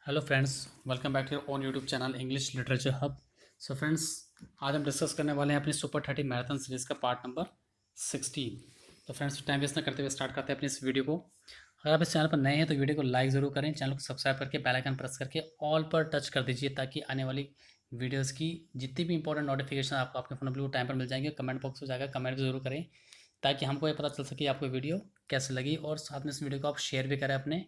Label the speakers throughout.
Speaker 1: Hello friends, welcome back to your own YouTube channel English literature hub. So friends, आज हम discuss करने वाले हैं अपनी सुपर 30 मैराथन सीरीज़ का पार्ट नंबर 16। तो फ्रेंड्स, टाइम वेस्ट ना करते हुए स्टार्ट करते हैं अपनी इस वीडियो को। अगर आप इस चैनल पर नए हैं तो वीडियो को लाइक ज़रूर करें, चैनल को सब्सक्राइब करके बेल आइकन प्रेस करके ऑल पर टच कर दीजिए ताकि आने वाली वीडियोज़ की जितनी भी इंपॉर्टेंट नोटिफिकेशन आपको आपके फोन पर टाइम पर मिल जाएंगे। कमेंट बॉक्स में जाकर कमेंट जरूर करें ताकि हमको ये पता चल सके आपको वीडियो कैसे लगी, और साथ में इस वीडियो को आप शेयर भी करें अपने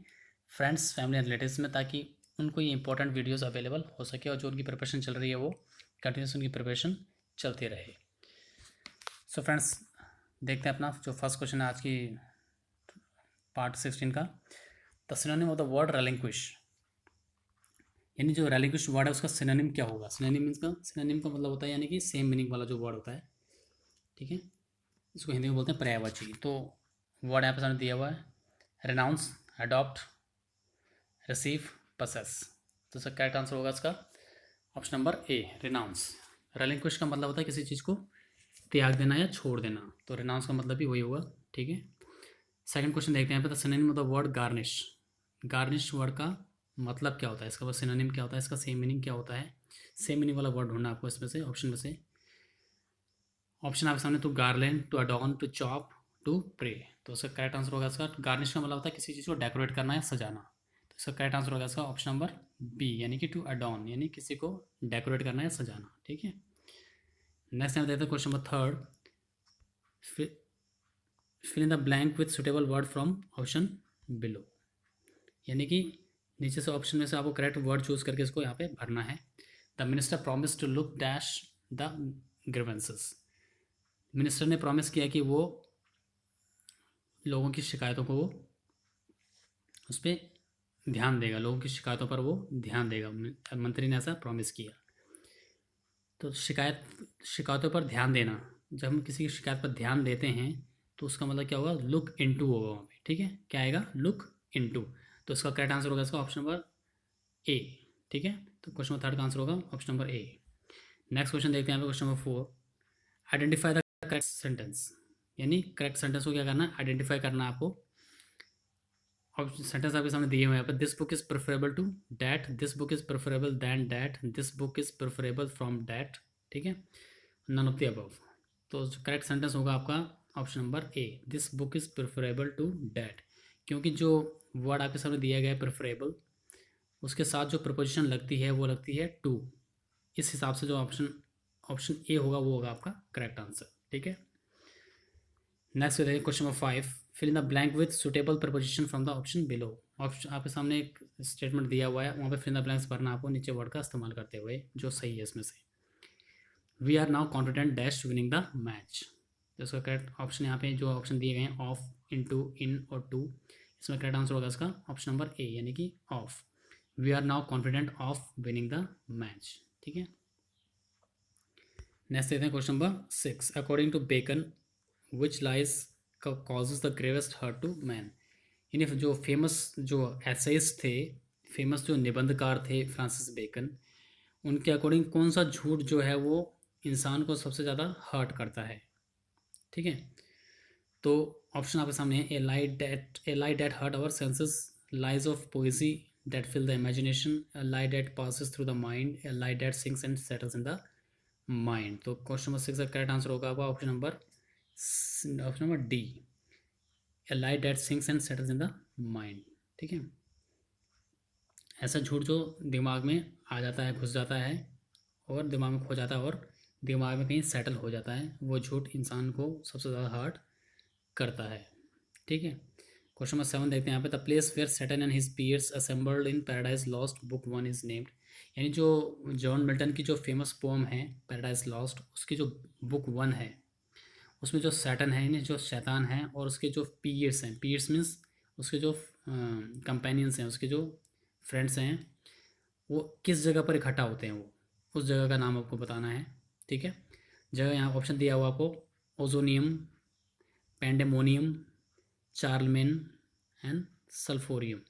Speaker 1: फ्रेंड्स, फैमिली एंड रिलेटिव्स में ताकि उनको ये इंपॉर्टेंट वीडियोस अवेलेबल हो सके और जो उनकी प्रिपरेशन चल रही है वो कंटिन्यूस उनकी प्रिपरेशन चलती रहे। सो फ्रेंड्स, देखते हैं अपना जो फर्स्ट क्वेश्चन है आज की पार्ट 16 का। The synonym of the word relinquish, यानी जो रेलिंक्विश वर्ड है उसका सिनोनिम क्या होगा। सिनोनिम का मतलब होता है यानी कि सेम मीनिंग वाला जो वर्ड होता है, ठीक है। इसको हिंदी में बोलते हैं पर्यायवाची। तो वर्ड यहाँ पे सामने दिया हुआ है, रेनाउंस, अडॉप्ट, रिसीव, पसेस। तो इसका करेक्ट आंसर होगा इसका ऑप्शन नंबर ए, रिनाउंस। रेलिंक्विश का मतलब होता है किसी चीज़ को त्याग देना या छोड़ देना, तो रिनाउंस का मतलब भी वही होगा, ठीक है। सेकंड क्वेश्चन देखते हैं यहाँ पे, the synonym of the word garnish. Garnish word का मतलब क्या होता है, इसका सिनोनिम क्या होता है, इसका सेम मीनिंग क्या होता है। सेम मीनिंग वाला वर्ड ढूंढना आपको इसमें से, ऑप्शन में से। ऑप्शन आपके सामने, to garland, to adorn, to chop, to pray. तो इसका करेक्ट आंसर होगा इसका, गार्निश का मतलब होता है किसी चीज़ को डेकोरेट करना या सजाना। तो इसका करेक्ट आंसर होगा इसका ऑप्शन नंबर बी, यानी कि टू अडॉर्न, यानी किसी को डेकोरेट करना या सजाना, ठीक है। नेक्स्ट यहाँ देखते हैं question number third, fill in the blank with suitable word from option below, यानी कि नीचे से ऑप्शन में से आपको करेक्ट वर्ड चूज करके इसको यहाँ पे भरना है। The minister promise to look dash the grievances. Minister ने प्रॉमिस किया कि वो लोगों की शिकायतों को वो उस पर ध्यान देगा, लोगों की शिकायतों पर वो ध्यान देगा। मंत्री ने ऐसा प्रॉमिस किया। तो शिकायतों पर ध्यान देना, जब हम किसी की शिकायत पर ध्यान देते हैं तो उसका मतलब क्या होगा, लुक इनटू होगा वहाँ पे, ठीक है। क्या आएगा, लुक इनटू। तो इसका करेक्ट आंसर होगा इसका ऑप्शन नंबर ए, ठीक है। तो क्वेश्चन नंबर थर्ड का आंसर होगा ऑप्शन नंबर ए। नेक्स्ट क्वेश्चन देखते हैं यहाँ पे, question number four, identify the correct sentence, यानी करेक्ट सेंटेंस को क्या करना है, आइडेंटिफाई करना है आपको। ऑप्शन सेंटेंस आपके सामने दिए हुए हैं यहाँ पर, this book is preferable to that, this book is preferable than that, this book is preferable from that, ठीक है। None of the above. तो जो करेक्ट सेंटेंस होगा आपका option number A, this book is preferable to that, क्योंकि जो word आपके सामने दिया गया है प्रेफरेबल, उसके साथ जो प्रपोजिशन लगती है वो लगती है टू। इस हिसाब से जो ऑप्शन ऑप्शन ए होगा वो होगा आपका करेक्ट आंसर, ठीक है। नेक्स्ट देखिए question number five, fill in the blank with suitable preposition from the option below. Option आपके सामने एक स्टेटमेंट दिया हुआ है, वहाँ पे फिल इन द ब्लैंक्स भरना आपको नीचे वर्ड का इस्तेमाल करते हुए जो सही है इसमें से। We are now confident dash winning the match. तो इसका करेक्ट ऑप्शन यहाँ पे जो ऑप्शन दिए गए हैं, ऑफ, इनटू, इन और टू, इसमें करेक्ट आंसर होगा इसका ऑप्शन नंबर ए, यानी कि of. We are now confident of winning the match, ठीक है। नेक्स्ट देखते हैं question number six, according to Bacon which lies causes the gravest hurt to man. यानी जो फेमस जो एसेइस्ट थे, फेमस जो निबंधकार थे फ्रांसिस बेकन, उनके अकॉर्डिंग कौन सा झूठ जो है वो इंसान को सबसे ज़्यादा हर्ट करता है, ठीक है। तो ऑप्शन आपके सामने है, a lie that hurt our senses, lies of poesy that fill the imagination, a lie that passes through the mind, a lie that sinks and settles in the mind. तो question number six का correct answer होगा आपका option number D, a lie that sinks and settles in the mind, ठीक है। ऐसा झूठ जो दिमाग में आ जाता है, घुस जाता है और दिमाग में खो जाता है और दिमाग में कहीं सेटल हो जाता है, वो झूठ इंसान को सबसे ज़्यादा हर्ट करता है, ठीक है। क्वेश्चन नंबर सेवन देखते हैं यहाँ पे, the place where Satan and his peers assembled in Paradise Lost book one is named. यानी जो जॉन मिल्टन की जो फेमस पोम है पैराडाइज लॉस्ट, उसकी जो बुक वन है उसमें जो सैटन है, यानी जो शैतान है, और उसके जो पीयर्स हैं, पीयर्स मीन्स उसके जो कंपेनियंस हैं, उसके जो फ्रेंड्स हैं, वो किस जगह पर इकट्ठा होते हैं, वो उस जगह का नाम आपको बताना है, ठीक है। जगह यहाँ ऑप्शन दिया हुआ आपको, ओजोनियम, पेंडेमोनियम, चार्लमेन एंड सल्फोरियम।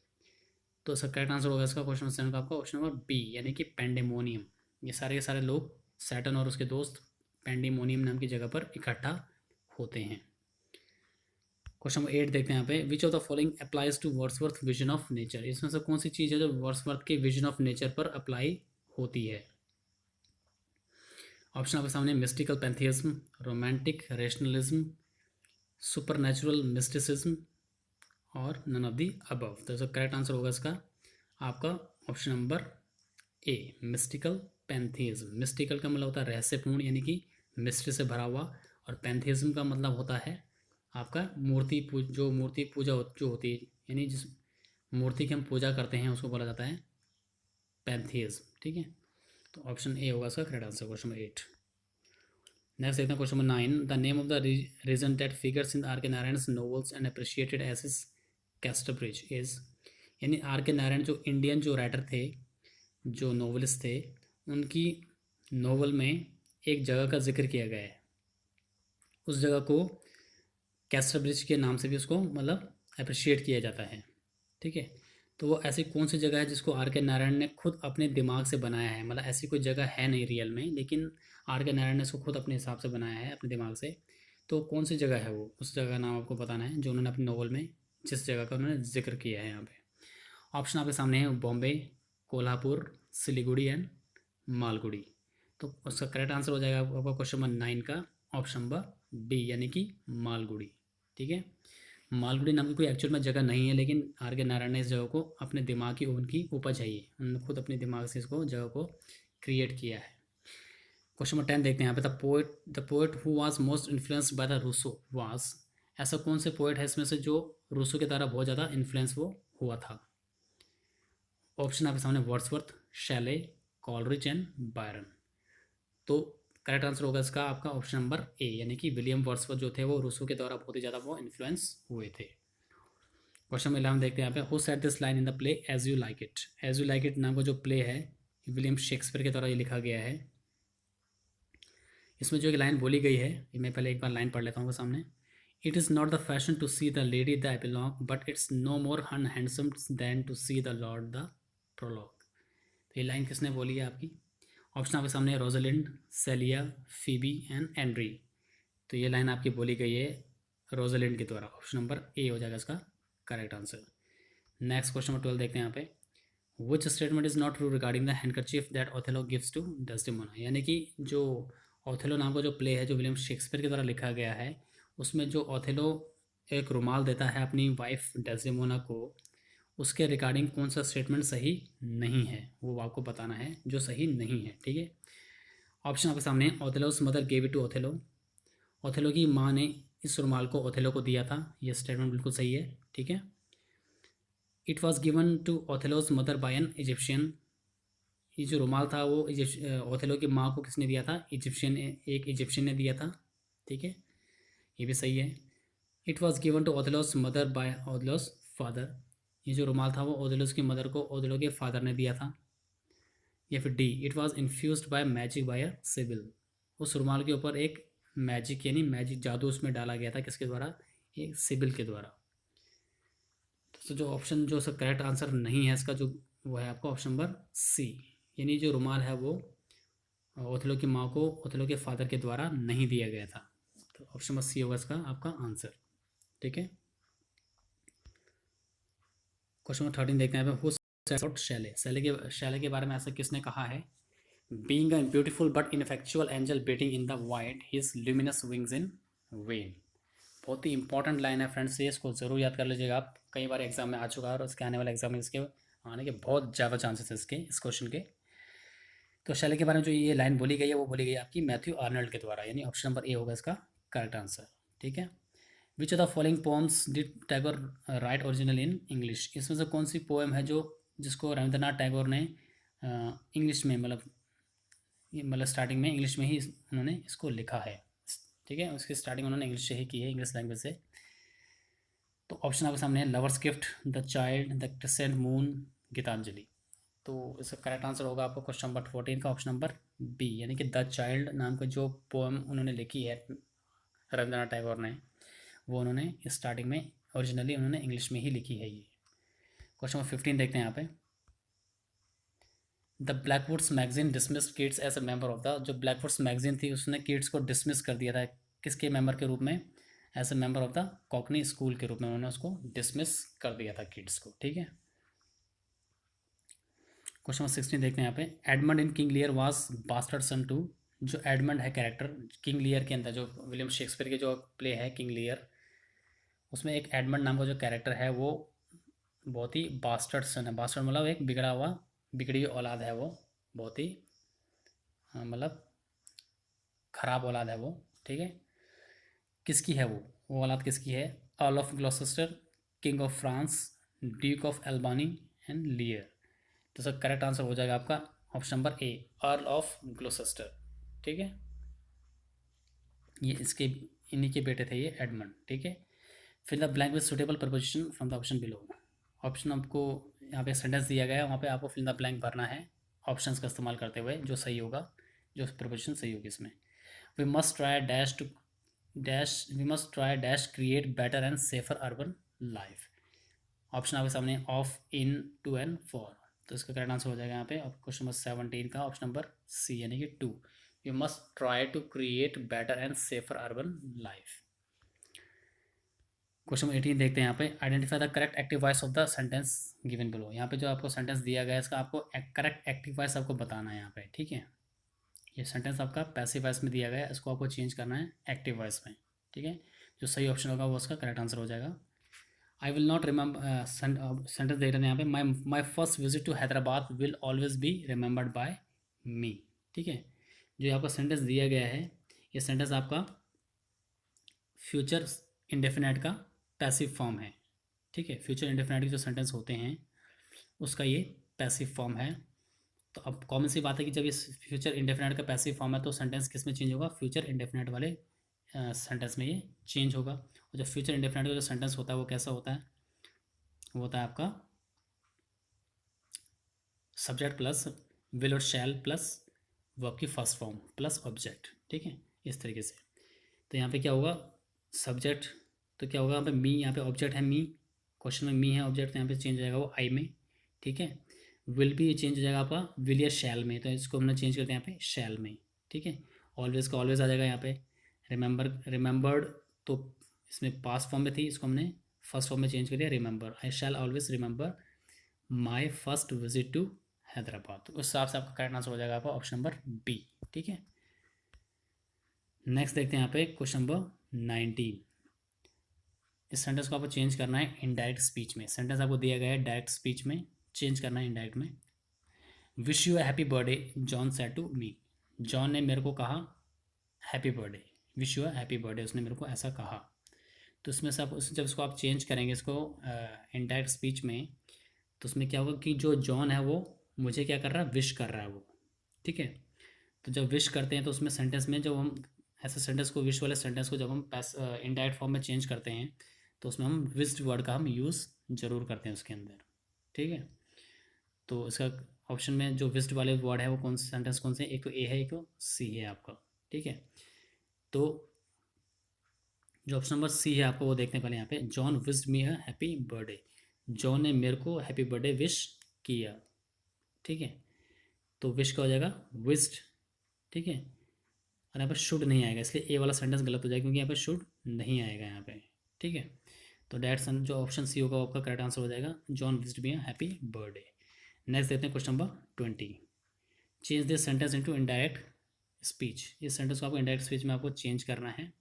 Speaker 1: तो इसका करेक्ट आंसर होगा इसका क्वेश्चन सेवन का आपका ऑप्शन नंबर बी, यानी कि पेंडेमोनियम। ये सारे के सारे लोग सैटर्न और उसके दोस्त पेंडेमोनियम नाम की जगह पर इकट्ठा होते हैं। क्वेश्चन नंबर 8 देखते हैं यहाँ पे, which of the following applies to Wordsworth vision of nature. इसमें से कौन सी चीज़ है जो वर्ड्सवर्थ के विजन ऑफ नेचर पर अप्लाई होती है। ऑप्शन आपके सामने, mystical pantheism, romantic rationalism, supernatural mysticism और नन ऑफ दी अबव। तो जो करेक्ट आंसर होगा इसका आपका option number A, mystical pantheism. Mystical का मतलब होता है रहस्यपूर्ण, यानी कि मिस्ट्री से भरा हुआ, और पैंथियज्म का मतलब होता है आपका जो मूर्ति पूजा जो होती है, यानी जिस मूर्ति की हम पूजा करते हैं उसको बोला जाता है पैंथियज्म। ठीक है, तो ऑप्शन ए होगा इसका correct answer, question number 8। Next देखते हैं question number 9, the name of the region that figures in R K Narayan novels and appreciated as is Casterbridge is. यानी आर के नारायण जो इंडियन जो राइटर थे, जो नोवेलिस्ट थे, उनकी नोवेल में एक जगह का जिक्र किया गया है। उस जगह को कैस्टरब्रिज के नाम से भी उसको मतलब अप्रिशिएट किया जाता है। ठीक है, तो वो ऐसी कौन सी जगह है जिसको आर के नारायण ने खुद अपने दिमाग से बनाया है। मतलब ऐसी कोई जगह है नहीं रियल में, लेकिन आर के नारायण ने उसको खुद अपने हिसाब से बनाया है अपने दिमाग से। तो कौन सी जगह है वो, उस जगह का नाम आपको बताना है जो उन्होंने अपनी नोवेल में जिस जगह का उन्होंने जिक्र किया है यहाँ पे। ऑप्शन आपके सामने है बॉम्बे, कोल्हापुर, सिलीगुड़ी एंड मालगुड़ी। तो उसका करेक्ट आंसर हो जाएगा आपका क्वेश्चन नंबर 9 का ऑप्शन नंबर बी, यानी कि मालगुड़ी। ठीक है, मालगुड़ी नाम की कोई एक्चुअल में जगह नहीं है, लेकिन आर के नारायण ने इस जगह को अपने दिमाग की उनकी उपज है, ये उन्होंने खुद अपने दिमाग से इसको जगह को क्रिएट किया है। क्वेश्चन नंबर 10 देखते हैं यहाँ पे, the poet who was most influenced by the Rousseau was. ऐसा कौन से पोएट है इसमें से जो रूसो के द्वारा बहुत ज़्यादा इन्फ्लुएंस वो हुआ था। ऑप्शन आपके सामने, Wordsworth, Shelley, Coleridge and Byron. तो करेक्ट आंसर होगा इसका आपका ऑप्शन नंबर ए, यानी कि विलियम वर्ड्सवर्थ जो थे वो रूसो के द्वारा बहुत ही ज़्यादा वो इन्फ्लुएंस हुए थे। क्वेश्चन नंबर 11 देखते हैं यहाँ पे, who said this line in the play As You Like It. As You Like It नाम का जो प्ले है विलियम शेक्सपियर के द्वारा ये लिखा गया है। इसमें जो एक लाइन बोली गई है, ये मैं पहले एक बार लाइन पढ़ लेता हूँ सामने। It is not the fashion to see the lady the epilogue, but it's no more unhandsome than to see the lord the prologue. तो ये लाइन किसने बोली है आपकी। ऑप्शन आपके सामने, Rosalind, Celia, Phoebe and Audrey. तो ये लाइन आपकी बोली गई है रोजलिंड के द्वारा। ऑप्शन नंबर ए हो जाएगा इसका correct answer. Next question number 12 देखते हैं यहाँ पे, which statement is not true regarding the handkerchief that Othello gives to Desdemona. यानी कि जो ओथेलो नाम का जो प्ले है जो विलियम शेक्सपियर के द्वारा लिखा गया है, उसमें जो ओथेलो एक रुमाल देता है अपनी वाइफ डेस्डेमोना को, उसके रिगार्डिंग कौन सा स्टेटमेंट सही नहीं है, वो आपको बताना है जो सही नहीं है। ठीक है, ऑप्शन आपके सामने, Othello's mother gave it to Othello. Othello की माँ ने इस रुमाल को ओथेलो को दिया था, यह स्टेटमेंट बिल्कुल सही है। ठीक है, it was given to Othello's mother by an Egyptian. ये जो रुमाल था वो ओथेलो की माँ को किसने दिया था, एक इजिप्शियन ने दिया था। ठीक है, ये भी सही है। It was given to Othello's mother by Othello's father. ये जो रुमाल था वो ओथेलोस की मदर को ओथेलो के फादर ने दिया था। या फिर D, it was infused by magic by a sibyl. उस रुमाल के ऊपर एक मैजिक यानी मैजिक जादू उसमें डाला गया था, किसके द्वारा, एक सिबिल के द्वारा। तो जो ऑप्शन जो उसका करेक्ट आंसर नहीं है इसका, जो वो है आपका ऑप्शन नंबर सी, यानी जो रुमाल है वो ओथेलो की माँ को ओथेलो के फादर के द्वारा नहीं दिया गया था। तो ऑप्शन नंबर सी होगा इसका आपका आंसर। ठीक है, क्वेश्चन नंबर 13 देखते हैं who said about Shelley. Shelley के बारे में ऐसा किसने कहा है, being a beautiful but ineffectual angel beating in the void his luminous wings in vain. बहुत ही इंपॉर्टेंट लाइन है फ्रेंड्स, ये इसको ज़रूर याद कर लीजिएगा आप, कई बार एग्जाम में आ चुका है और इसके आने वाले एग्जाम में इसके आने के बहुत ज़्यादा चांसेस है इसके इस क्वेश्चन के। तो शैले के बारे में जो ये लाइन बोली गई है वो बोली गई है आपकी मैथ्यू आर्नल्ड के द्वारा, यानी ऑप्शन नंबर ए होगा इसका करेक्ट आंसर। ठीक है, विच of the following poems did Tagore right original in English. इसमें से कौन सी पोएम है जो जिसको रविंद्रनाथ टैगोर ने इंग्लिश में मतलब स्टार्टिंग में इंग्लिश में ही उन्होंने इसको लिखा है। ठीक है, उसकी स्टार्टिंग उन्होंने इंग्लिश से ही की है, इंग्लिश लैंग्वेज से। तो ऑप्शन आपके सामने है, Lover's Gift, the Child, the Crescent Moon, Gitanjali. तो इसका करेक्ट आंसर होगा आपका क्वेश्चन नंबर 14 का ऑप्शन नंबर बी, यानी कि द चाइल्ड नाम का जो पोएम उन्होंने लिखी है रविंद्रनाथ टैगोर ने, वो उन्होंने स्टार्टिंग में ओरिजिनली उन्होंने इंग्लिश में ही लिखी है ये। क्वेश्चन नंबर 15 देखते हैं यहाँ पे, the Blackwood's magazine dismissed Keats as a member of the. जो ब्लैकवुड्स मैगजीन थी उसने किड्स को डिसमिस कर दिया था, किसके मेंबर के रूप में, as a member of the Cockney school के रूप में उन्होंने उसको डिसमिस कर दिया था किड्स को, ठीक है। क्वेश्चन नंबर 16 देखते हैं यहाँ पे। Edmund in King Lear was bastard son to. जो एडमंड है कैरेक्टर किंग लियर के अंदर, जो विलियम शेक्सपियर के जो प्ले है किंग लियर, उसमें एक एडमंड नाम का जो कैरेक्टर है वो बहुत ही बास्टर्ड सन है। बास्टर्ड मतलब एक बिगड़ा हुआ, बिगड़ी हुई औलाद है वो, बहुत ही मतलब खराब औलाद है वो, ठीक है। किसकी है वो औलाद किसकी है? Earl of Gloucester, King of France, Duke of Albany and Lear. तो सर करेक्ट आंसर हो जाएगा आपका option number A, Earl of Gloucester, ठीक है। ये इसके इन्हीं के बेटे थे ये एडमंड, ठीक है। Fill the blank with suitable preposition from the option below. Option आपको यहाँ पे सेंटेंस दिया गया है, वहाँ पे आपको फिल द ब्लैंक भरना है ऑप्शंस का इस्तेमाल करते हुए, जो सही होगा, जो प्रपोजिशन सही होगी इसमें। We must try dash to dash, we must try dash create better and safer urban life. Option आपके सामने of, in, to and for. तो इसका करेक्ट आंसर हो जाएगा यहाँ पे क्वेश्चन नंबर 17 का ऑप्शन नंबर सी, यानी कि 2। We must try to create better and safer urban life. Question 18 देखते हैं यहाँ पे। Identify the correct active voice of the sentence given below. यहाँ पे जो आपको सेंटेंस दिया गया है इसका आपको करेक्ट एक्टिव वॉइस आपको बताना है यहाँ पे, ठीक है। ये सेंटेंस आपका पैसिव वॉइस में दिया गया है, इसको आपको चेंज करना है एक्टिव वॉइस में, ठीक है। जो सही ऑप्शन होगा वो उसका करेक्ट आंसर हो जाएगा। I will not remember, sentence देख रहे हैं यहाँ पे, my first visit to Hyderabad will always be remembered by me, ठीक है। जो आपका सेंटेंस दिया गया है, ये सेंटेंस आपका फ्यूचर इंडेफिनेट का पैसिव फॉर्म है, ठीक है। फ्यूचर इंडेफिनेट के जो सेंटेंस होते हैं उसका ये पैसिव फॉर्म है। तो अब कॉमन सी बात है कि जब ये फ्यूचर इंडेफिनेट का पैसिव फॉर्म है तो सेंटेंस किस में चेंज होगा? फ्यूचर इंडेफिनेट वाले सेंटेंस में ये चेंज होगा। और जो फ्यूचर इंडेफिनेट का जो सेंटेंस होता है वो कैसा होता है? वो होता है आपका सब्जेक्ट प्लस विल और शैल प्लस वर्ब की फर्स्ट फॉर्म प्लस ऑब्जेक्ट, ठीक है, इस तरीके से। तो यहाँ पे क्या होगा? सब्जेक्ट, तो क्या होगा यहाँ पे? मी, यहाँ पे ऑब्जेक्ट है मी, क्वेश्चन में मी है ऑब्जेक्ट, तो यहाँ पे चेंज हो जाएगा वो आई में, ठीक है। विल भी चेंज हो जाएगा आपका विल या शैल में, तो इसको हमने चेंज करते हैं यहाँ पे शैल में, ठीक है। ऑलवेज का ऑलवेज आ जाएगा यहाँ पे। रिमेंबर, रिमेंबर्ड तो इसमें पास्ट फॉर्म में थी, इसको हमने फर्स्ट फॉर्म में चेंज कर दिया remember. I shall always remember my first visit to Hyderabad. तो उस हिसाब से आपका करेक्ट आंसर हो जाएगा आपका ऑप्शन नंबर बी, ठीक है। नेक्स्ट देखते हैं यहाँ पे क्वेश्चन नंबर 19। इस सेंटेंस को आपको चेंज करना है इनडायरेक्ट स्पीच में। सेंटेंस आपको दिया गया है डायरेक्ट स्पीच में, चेंज करना है इनडायरेक्ट में। Wish you happy birthday John said to me. John ने मेरे को कहा happy birthday, wish you happy birthday, उसने मेरे को ऐसा कहा। तो इसमें से आप जब इसको आप चेंज करेंगे इसको इनडायरेक्ट स्पीच में, तो उसमें क्या होगा कि जो जॉन है वो मुझे क्या कर रहा है? विश कर रहा है वो, ठीक है। तो जब विश करते हैं तो उसमें सेंटेंस में जब हम ऐसे सेंटेंस को, विश वाले सेंटेंस को जब हम इनडायरेक्ट फॉर्म में चेंज करते हैं तो उसमें हम विश्ड वर्ड का हम यूज़ ज़रूर करते हैं उसके अंदर, ठीक है। तो इसका ऑप्शन में जो विश्ड वाले वर्ड है वो कौन से सेंटेंस कौन से? एक तो ए है, एक तो सी है आपका, ठीक है। तो जो ऑप्शन नंबर सी है आपको वो देखते हैं पहले यहाँ पे। John wished me a happy birthday, John ने मेरे को हैप्पी बर्थडे विश किया, ठीक है। तो विश का हो जाएगा विश्ड, ठीक है। और यहाँ पर शुड नहीं आएगा, इसलिए ए वाला सेंटेंस गलत हो जाएगा क्योंकि यहाँ पे शुड नहीं आएगा यहाँ पे, ठीक है। तो डैट सन जो ऑप्शन सी होगा वो आपका करेक्ट आंसर हो जाएगा, John wished me happy birthday. Next देखते हैं question number 20। Change this sentence into indirect speech. इस सेंटेंस को आपको इनडायरेक्ट स्पीच में आपको चेंज करना है।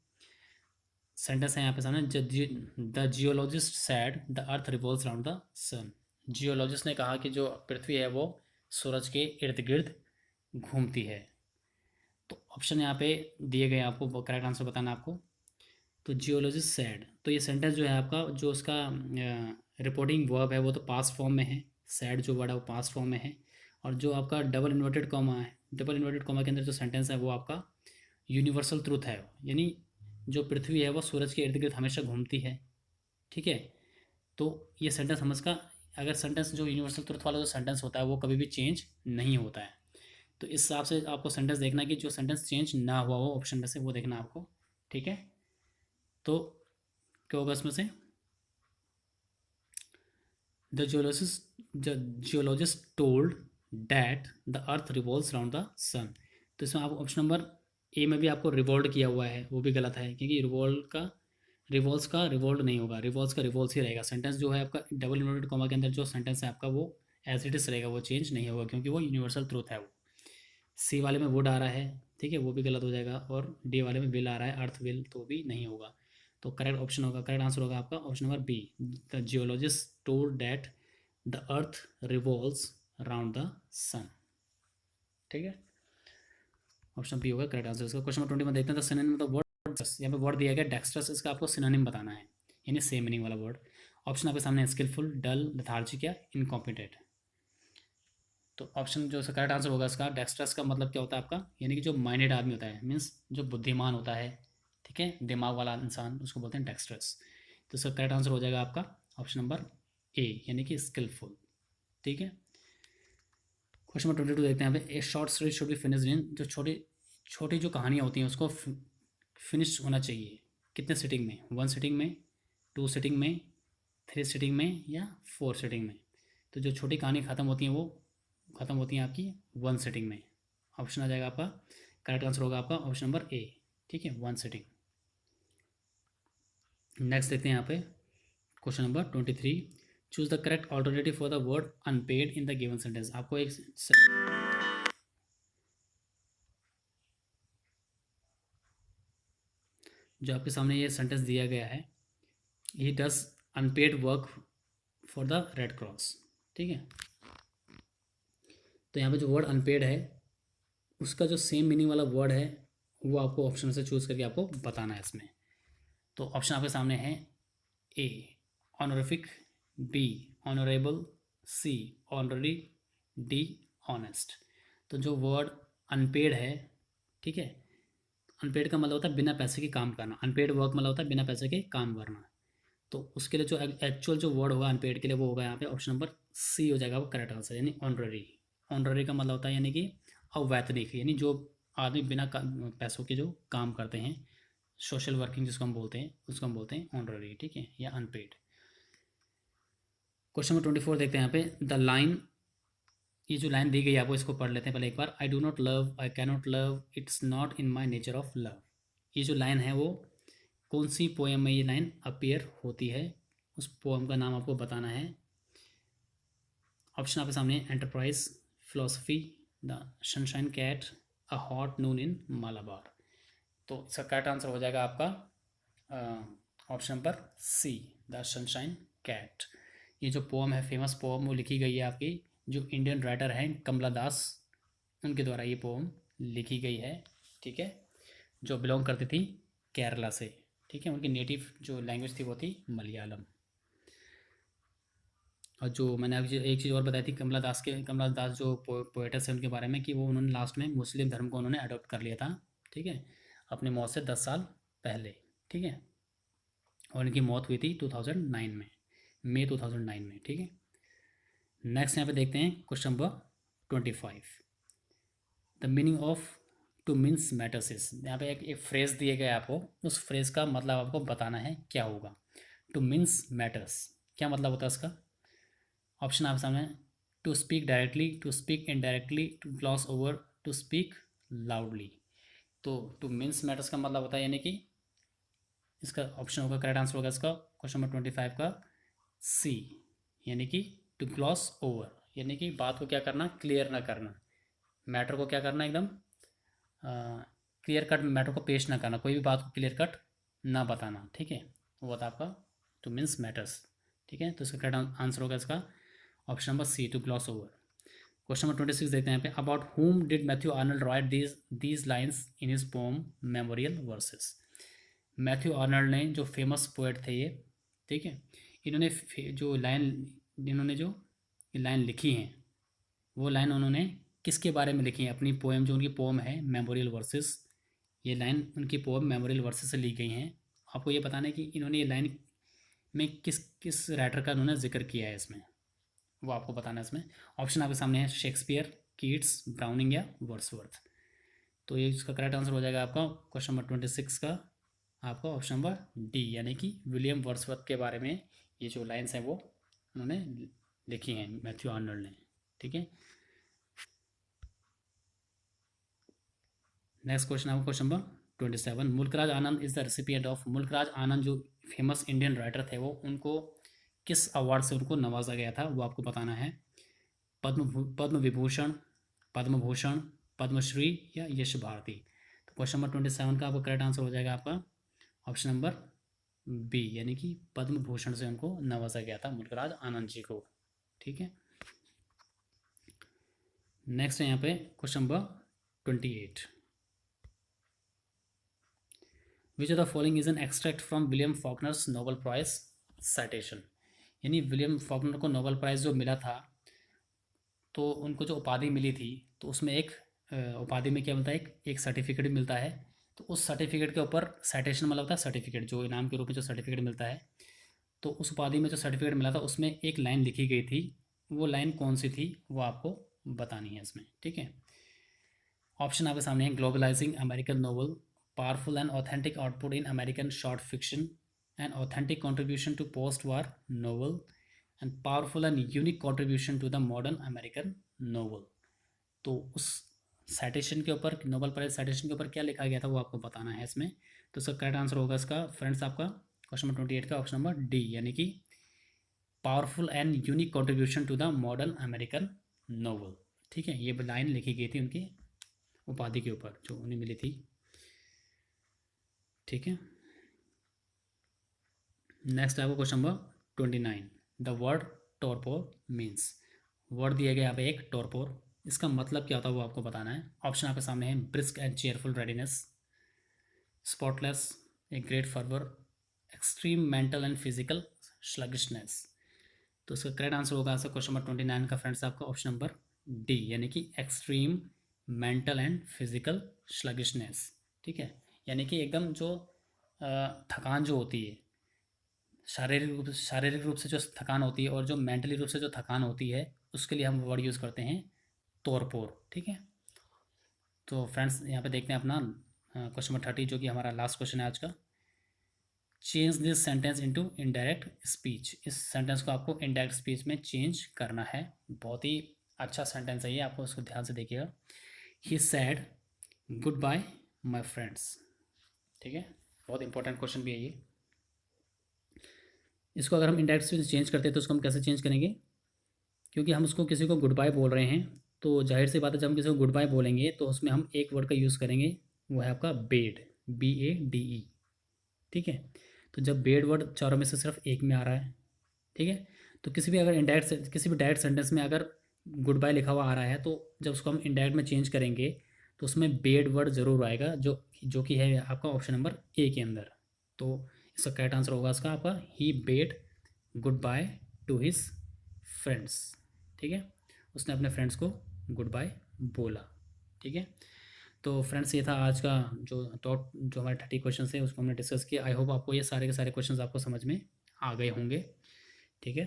Speaker 1: सेंटेंस है यहाँ पे सामने, the geologist said the earth revolves around the sun. Geologist ने कहा कि जो पृथ्वी है वो सूरज के इर्द गिर्द घूमती है। तो ऑप्शन यहाँ पे दिए गए, आपको करेक्ट आंसर बताना आपको। तो जियोलॉजिस्ट सैड, तो ये सेंटेंस जो है आपका, जो उसका रिपोर्टिंग वर्ब है वो तो पास्ट फॉर्म में है, सैड जो वर्ड है वो पास्ट फॉर्म में है। और जो आपका डबल इन्वर्टेड कॉमा है, डबल इन्वर्टेड कॉमा के अंदर जो सेंटेंस है वो आपका यूनिवर्सल ट्रूथ है, यानी जो पृथ्वी है वो सूरज के इर्द गिर्द हमेशा घूमती है, ठीक है। तो ये सेंटेंस हम इसका, अगर सेंटेंस जो यूनिवर्सल ट्रूथ वाला जो सेंटेंस होता है वो कभी भी चेंज नहीं होता है। तो इस हिसाब से आपको सेंटेंस देखना है कि जो सेंटेंस चेंज ना हुआ हो ऑप्शन में से, वो देखना आपको, ठीक है। तो क्या होगा इसमें से? The geologist told that the earth revolves around the sun. तो इसमें आप ऑप्शन नंबर ए में भी आपको रिवॉल्व किया हुआ है, वो भी गलत है क्योंकि रिवॉल्व का रिवॉल्स का रिवॉल्व नहीं होगा, रिवॉल्स का रिवॉल्स ही रहेगा। सेंटेंस जो है आपका डबल इन्वर्टेड कॉमा के अंदर जो सेंटेंस है आपका वो एज इट इज रहेगा, वो चेंज नहीं होगा, क्योंकि वो यूनिवर्सल ट्रूथ है वो। सी वाले में वुड आ रहा है, ठीक है, वो भी गलत हो जाएगा, और डी वाले में विल आ रहा है, अर्थ विल, तो भी नहीं होगा। तो करेक्ट ऑप्शन होगा, करेक्ट आंसर होगा आपका option number B, the geologist told that the earth revolves around the sun. ठीक है, ऑप्शन बी होगा करेक्ट आंसर इसका। क्वेश्चन नंबर 20 में देखते हैं, the synonym of the word, यहाँ पे वर्ड दिया गया डेक्स्ट्रस, इसका आपको सिनोनिम बताना है, यानी सेम मीनिंग वाला वर्ड। ऑप्शन आपके सामने है स्किलफुल, डल, लेथार्जिक या इनकॉम्पिटेंट। तो ऑप्शन जो करेक्ट आंसर होगा इसका, डेक्स्ट्रस का मतलब क्या होता है आपका, यानी कि जो माइंडेड आदमी होता है, मीन्स जो बुद्धिमान होता है, ठीक है, दिमाग वाला इंसान, उसको बोलते हैं डेक्स्ट्रस। तो इसका करेक्ट आंसर हो जाएगा आपका ऑप्शन नंबर ए, यानी कि स्किलफुल। ठीक है, क्वेश्चन नंबर 22 देखते हैं यहाँ पे, ए short story should be finished इन, जो छोटी छोटी जो कहानियाँ होती हैं उसको फिनिश होना चाहिए कितने सिटिंग में, 1 सिटिंग में, 2 सिटिंग में, 3 सिटिंग में या 4 सिटिंग में। तो जो छोटी कहानी ख़त्म होती हैं वो ख़त्म होती हैं आपकी 1 सिटिंग में। ऑप्शन आ जाएगा आपका, करेक्ट आंसर होगा आपका ऑप्शन नंबर ए, ठीक है, 1 सिटिंग। नेक्स्ट देखते हैं यहाँ पे question number 23, choose the correct alternative for the word unpaid in the given sentence. आपको एक जो आपके सामने ये सेंटेंस दिया गया है, he does unpaid work for the Red Cross. ठीक है, तो यहाँ पे जो वर्ड अनपेड है उसका जो सेम मीनिंग वाला वर्ड है वो आपको ऑप्शन से चूज़ करके आपको बताना है इसमें। तो ऑप्शन आपके सामने है, ए ऑनरिफिक, बी ऑनरेबल, सी ऑनररी, डी ऑनेस्ट। तो जो वर्ड अनपेड है, ठीक है, अनपेड का मतलब होता है बिना पैसे के काम करना, अनपेड वर्क मतलब होता है बिना पैसे के काम करना। तो उसके लिए जो एक्चुअल जो वर्ड होगा अनपेड के लिए वो होगा यहाँ पे ऑप्शन नंबर सी हो जाएगा वो करेक्ट आंसर, यानी ऑनररी। ऑनररी का मतलब होता है यानी कि अवैतनिक, यानी जो आदमी बिना पैसों के जो काम करते हैं, सोशल वर्किंग जिसको हम बोलते हैं, उसको हम बोलते हैं ऑनररी, ठीक है, या अनपेड। क्वेश्चन नंबर 24 देखते हैं यहाँ पे, द लाइन, ये जो लाइन दी गई है आपको इसको पढ़ लेते हैं पहले एक बार। I do not love, I cannot love, it's not in my nature of love. ये जो लाइन है वो कौन सी पोएम में ये लाइन अपीयर होती है, उस पोएम का नाम आपको बताना है। ऑप्शन आपके सामने, enterprise, philosophy, the sunshine cat, a hot noon in Malabar. तो इसका करेक्ट आंसर हो जाएगा आपका option number C, the sunshine cat. ये जो पोम है, फेमस पोम, वो लिखी गई है आपकी, जो इंडियन राइटर हैं कमला दास, उनके द्वारा ये पोम लिखी गई है। ठीक है, जो बिलोंग करती थी केरला से। ठीक है, उनकी नेटिव जो लैंग्वेज थी वो थी मलयालम। और जो मैंने अभी एक चीज़ और बताई थी कमला दास जो पोएटस है उनके बारे में, कि वो उन्होंने लास्ट में मुस्लिम धर्म को उन्होंने अडॉप्ट कर लिया था। ठीक है, अपनी मौत से 10 साल पहले। ठीक है, और इनकी मौत हुई थी 2009 में, मई 2009 में। ठीक है, नेक्स्ट यहाँ पे देखते हैं question number 25, the meaning of to mince matters is. यहाँ पे एक फ्रेज दिए गए आपको, उस फ्रेज का मतलब आपको बताना है क्या होगा। टू मीन्स मैटर्स क्या मतलब होता है इसका। ऑप्शन आप सामने, to speak directly, to speak indirectly, to gloss over, to speak loudly. तो टू मीन्स मैटर्स का मतलब होता है यानी कि इसका ऑप्शन होगा, करेक्ट आंसर होगा इसका क्वेश्चन नंबर 25 का सी, यानी कि टू ग्लॉस ओवर, यानी कि बात को क्या करना, क्लियर ना करना, मैटर को क्या करना, एकदम क्लियर कट मैटर को पेश ना करना, कोई भी बात को क्लियर कट ना बताना। ठीक है, वो था आपका टू मीन्स मैटर्स। ठीक है, तो इसका करेक्ट आंसर होगा इसका option number C, to gloss over. Question number 26 देखते हैं यहाँ पे, about whom did Matthew Arnold write these lines in his poem Memorial Verses. Matthew Arnold ने, जो फेमस पोएट थे ये, ठीक है, इन्होंने इन्होंने जो लाइन लिखी हैं, वो लाइन उन्होंने किसके बारे में लिखी है, अपनी पोएम, जो उनकी पोएम है मेमोरियल वर्सेस, ये लाइन उनकी पोएम मेमोरियल वर्सेस से ली गई हैं। आपको ये बताना है कि इन्होंने ये लाइन में किस किस राइटर का उन्होंने जिक्र किया है इसमें, वो आपको बताना है इसमें। ऑप्शन आपके सामने है, शेक्सपियर, कीट्स, ब्राउनिंग या वर्ड्सवर्थ। तो ये इसका करेक्ट आंसर हो जाएगा आपका क्वेश्चन नंबर 26 का आपका ऑप्शन नंबर डी, यानी कि विलियम वर्ड्सवर्थ के बारे में ये जो लाइन्स हैं वो उन्होंने लिखी हैं मैथ्यू आर्नल्ड ने। ठीक है, नेक्स्ट क्वेश्चन आपका question number 27, Mulk Raj Anand is the recipient of. Mulk Raj Anand जो फेमस इंडियन राइटर थे वो, उनको किस अवार्ड से उनको नवाजा गया था वो आपको बताना है। पद्म विभूषण, पद्म भूषण, पद्मश्री या यश भारती। तो क्वेश्चन नंबर 27 का आपका करेक्ट आंसर हो जाएगा आपका ऑप्शन नंबर बी, यानी कि पद्म भूषण से उनको नवाजा गया था मुल्कराज आनंद जी को। ठीक है, नेक्स्ट है यहाँ पे question number 28। Which of the following is an extract from William Faulkner's Nobel Prize citation. यानी विलियम फॉकनर को नोबेल प्राइज़ जो मिला था, तो उनको जो उपाधि मिली थी, तो उसमें एक उपाधि में क्या मिलता है, एक सर्टिफिकेट मिलता है। तो उस सर्टिफिकेट के ऊपर साइटेशन मतलब होता है सर्टिफिकेट, जो इनाम के रूप में जो सर्टिफिकेट मिलता है, तो उस उपाधि में जो सर्टिफिकेट मिला था उसमें एक लाइन लिखी गई थी। वो लाइन कौन सी थी वो आपको बतानी है इसमें। ठीक है, ऑप्शन आपके सामने है। Globalising American novel, powerful and authentic output in American short fiction, and authentic contribution to post war novel, and powerful and unique contribution to the modern American novel. तो उस साइटेशन के ऊपर, नोबेल प्राइज साइटेशन के ऊपर क्या लिखा गया था वो आपको बताना है इसमें। तो इसका करेक्ट आंसर होगा इसका फ्रेंड्स आपका क्वेश्चन नंबर 28 का ऑप्शन नंबर डी, यानी कि powerful and unique contribution to the modern American novel. ठीक है, ये लाइन लिखी गई थी उनकी उपाधि के ऊपर जो उन्हें मिली थी। ठीक है, नेक्स्ट आपको question number 29। The word torpor means. Word दिया गया यहाँ पे एक टॉरपोर, इसका मतलब क्या होता है वो आपको बताना है। ऑप्शन आपके सामने है। Brisk and cheerful readiness, spotless, a great fervour, extreme mental and physical sluggishness. तो इसका करेक्ट आंसर होगा आपका क्वेश्चन नंबर 29 का फ्रेंड्स आपका ऑप्शन नंबर डी, यानी कि extreme mental and physical sluggishness. ठीक है, यानी कि एकदम जो थकान जो होती है, शारीरिक रूप से जो थकान होती है और जो मेंटली रूप से जो थकान होती है, उसके लिए हम वर्ड यूज़ करते हैं तोरपोर। ठीक है, तो फ्रेंड्स यहाँ पे देखते हैं अपना क्वेश्चन नंबर 30, जो कि हमारा लास्ट क्वेश्चन है आज का। Change this sentence into indirect speech. इस सेंटेंस को आपको इनडायरेक्ट स्पीच में चेंज करना है। बहुत ही अच्छा सेंटेंस है ये, आपको उसको ध्यान से देखिएगा। He said goodbye my friends. ठीक है, बहुत इंपॉर्टेंट क्वेश्चन भी है ये। इसको अगर हम इनडायरेक्ट स्पीच चेंज करते हैं तो उसको हम कैसे चेंज करेंगे, क्योंकि हम उसको किसी को गुड बाय बोल रहे हैं, तो जाहिर सी बात है जब हम किसी को गुड बाय बोलेंगे तो उसमें हम एक वर्ड का यूज़ करेंगे, वो है आपका बेड, BADE। ठीक है, तो जब बेड वर्ड चारों में से सिर्फ एक में आ रहा है, ठीक है, तो किसी भी अगर इनडायरेक्ट, किसी भी डायरेक्ट सेंटेंस में अगर गुड बाय लिखा हुआ आ रहा है, तो जब उसको हम इनडायरेक्ट में चेंज करेंगे तो उसमें बेड वर्ड ज़रूर आएगा, जो कि है आपका ऑप्शन नंबर ए के अंदर। तो इसका करेक्ट आंसर होगा इसका आपका he bade goodbye to his friends. ठीक है, उसने अपने फ्रेंड्स को गुड बाय बोला। ठीक है, तो फ्रेंड्स ये था आज का जो हमारे 30 क्वेश्चन है उसको हमने डिस्कस किया। आई होप आपको ये सारे के सारे क्वेश्चन आपको समझ में आ गए होंगे। ठीक है,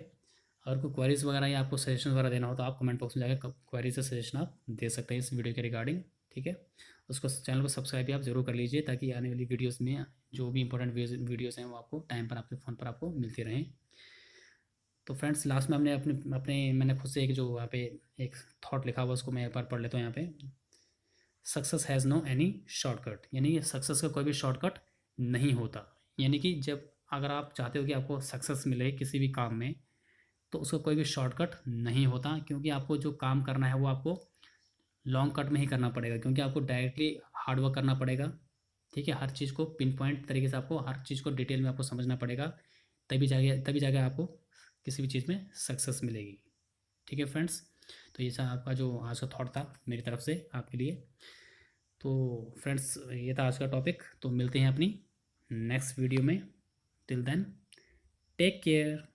Speaker 1: अगर कोई क्वेरीज वगैरह या आपको सजेशन वगैरह देना हो तो आप कमेंट बॉक्स में जाकर क्वेरी से सजेशन आप दे सकते हैं इस वीडियो के रिगार्डिंग। ठीक है, उसको चैनल को सब्सक्राइब भी आप जरूर कर लीजिए, ताकि आने वाली वीडियोज़ में जो भी इंपॉर्टेंट वीडियोज़ हैं वो आपको टाइम पर आपके फ़ोन पर आपको मिलती रहें। तो फ्रेंड्स लास्ट में हमने मैंने खुद से एक जो वहाँ पे एक थॉट लिखा हुआ उसको मैं एक बार पढ़ लेता हूँ यहाँ पे। Success has no any shortcut, यानी कि सक्सेस का कोई भी शॉर्टकट नहीं होता। यानी कि जब अगर आप चाहते हो कि आपको सक्सेस मिले किसी भी काम में, तो उसका कोई भी शॉर्टकट नहीं होता, क्योंकि आपको जो काम करना है वो आपको लॉन्ग कट में ही करना पड़ेगा, क्योंकि आपको डायरेक्टली हार्ड वर्क करना पड़ेगा। ठीक है, हर चीज़ को पिन पॉइंट तरीके से आपको हर चीज़ को डिटेल में आपको समझना पड़ेगा, तभी जाके आपको किसी भी चीज़ में सक्सेस मिलेगी। ठीक है फ्रेंड्स, तो ये था आपका जो आज का थॉट था मेरी तरफ से आपके लिए। तो फ्रेंड्स ये था आज का टॉपिक, तो मिलते हैं अपनी नेक्स्ट वीडियो में। Till then take care.